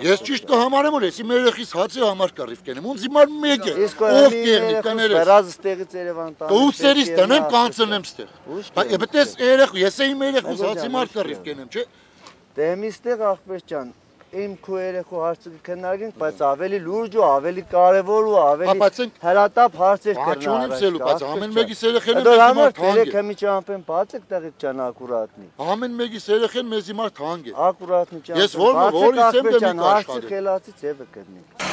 Ես ճիշտ կհամարեմ, որ ես իմ երեխիս հացի համար կռիվ կենեմ, ոնց հիմար մեկ է, ով կեղնի, կներես։ Վերազը ստեղից Երևան տանեմ։ Դու սերից տնեմ, կանցնեմ ստեղ։ Բայց ես երեխու, ես իմ երեխուս հացի համար կռիվ կենեմ, չէ։ Դե միստեղ աղբեր ջան, իմ քո երեխու հարցը կքննարկենք, բայց ավելի լուրջ ու ավելի կարևոր ու ավելի հրատապ հարցեր կրնարել։ Բայց ամեն մեկիս երեխեն մեզ հիմար թանկ է։ Քեմի ճամփեն բացեք տեղից ջան ակուրատնի։ Ամեն մեկիս երեխեն մեզ հիմար թանկ է։ Ակուրատնի ճամփեն։ Ես որից եմ դեմի աշխարհը։ Հարցի խելացից եւը կդնի։